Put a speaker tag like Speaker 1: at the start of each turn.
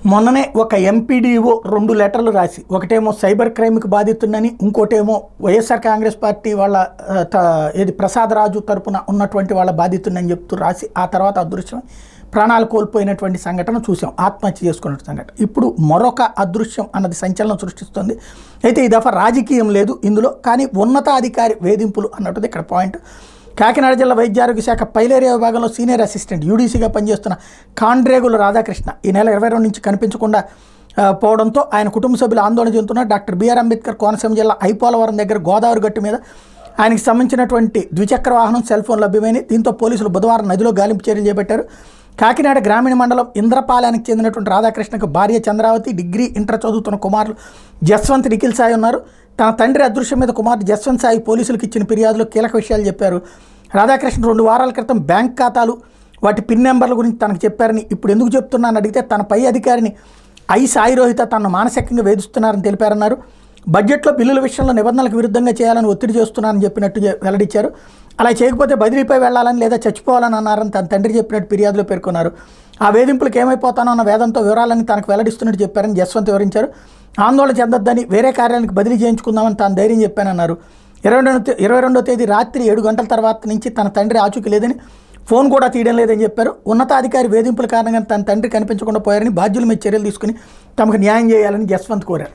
Speaker 1: మొన్ననే ఒక ఎంపీడీఓ 2 లెటర్లు రాసి, ఒకటేమో సైబర్ క్రైమ్కి బాధితున్నని, ఇంకోటేమో వైఎస్ఆర్ కాంగ్రెస్ పార్టీ వాళ్ళ ఏది ప్రసాదరాజు తరపున ఉన్నటువంటి వాళ్ళ బాధితున్నని చెప్తూ రాసి, ఆ తర్వాత అదృశ్యం ప్రాణాలు కోల్పోయినటువంటి సంఘటన చూసాం, ఆత్మహత్య చేసుకున్న సంఘటన. ఇప్పుడు మరొక అదృశ్యం అన్నది సంచలనం సృష్టిస్తుంది. అయితే ఈ దఫా రాజకీయం లేదు ఇందులో, కానీ ఉన్నతాధికారి వేధింపులు అన్నట్టుది ఇక్కడ పాయింట్. కాకినాడ జిల్లా వైద్య ఆరోగ్య శాఖ పైలేరియా విభాగంలో సీనియర్ అసిస్టెంట్ యూడీసీగా పనిచేస్తున్న కాండ్రేగుల రాధాకృష్ణ ఈ నెల 22 నుంచి కనిపించకుండా పోవడంతో ఆయన కుటుంబ సభ్యులు ఆందోళన చెందుతున్నారు. డాక్టర్ బిఆర్ అంబేద్కర్ కోనసీమ జిల్లా ఐపోలవరం దగ్గర గోదావరి గట్టు మీద ఆయనకి సంబంధించినటువంటి ద్విచక్ర వాహనం, సెల్ ఫోన్ లభ్యమైనవి. దీంతో పోలీసులు బుధవారం నదిలో గాలింపు చర్యలు చేపట్టారు. కాకినాడ గ్రామీణ మండలం ఇంద్రపాలెనికి చెందినటువంటి రాధాకృష్ణకు భార్య చంద్రావతి, డిగ్రీ ఇంటర్ చదువుతున్న కుమారులు జస్వంత్, నిఖిల్ సాయి ఉన్నారు. తన తండ్రి అదృశ్యం మీద కుమారుడు జస్వంత్ సాయి పోలీసులకు ఇచ్చిన ఫిర్యాదులో కీలక విషయాలు చెప్పారు. రాధాకృష్ణ 2 వారాల క్రితం బ్యాంక్ ఖాతాలు, వాటి పిన్ నెంబర్ల గురించి తనకు చెప్పారని, ఇప్పుడు ఎందుకు చెప్తున్నానని అడిగితే తన పై అధికారిని సాయి రోహిత తనను మానసికంగా వేధిస్తున్నారని తెలిపారన్నారు. బడ్జెట్లో బిల్లుల విషయంలో నిబంధనలకు విరుద్ధంగా చేయాలని ఒత్తిడి చేస్తున్నారని చెప్పినట్టు వెల్లడించారు. అలా చేయకపోతే బదిలీపై వెళ్లాలని లేదా చచ్చిపోవాలని అన్నారని తన తండ్రి చెప్పినట్టు ఫిర్యాదులో పేర్కొన్నారు. ఆ వేధింపులకు ఏమైపోతానో అన్న వేదంతో వివరాలని తనకు వెల్లడిస్తున్నట్టు చెప్పారని జస్వంత్ వివరించారు. ఆందోళన చెందొద్దని, వేరే కార్యాలయానికి బదిలీ చేయించుకుందామని తాను ధైర్యం చెప్పానన్నారు. 22వ తేదీ రాత్రి 7 గంటల తర్వాత నుంచి తన తండ్రి ఆచూకీ లేదని, ఫోన్ కూడా తీయడం లేదని చెప్పారు. ఉన్నతాధికారి వేధింపుల కారణంగా తన తండ్రి కనిపించకుండా పోయారని, బాధ్యుల మీద చర్యలు తీసుకుని తమకు న్యాయం చేయాలని జస్వంత్ కోరారు.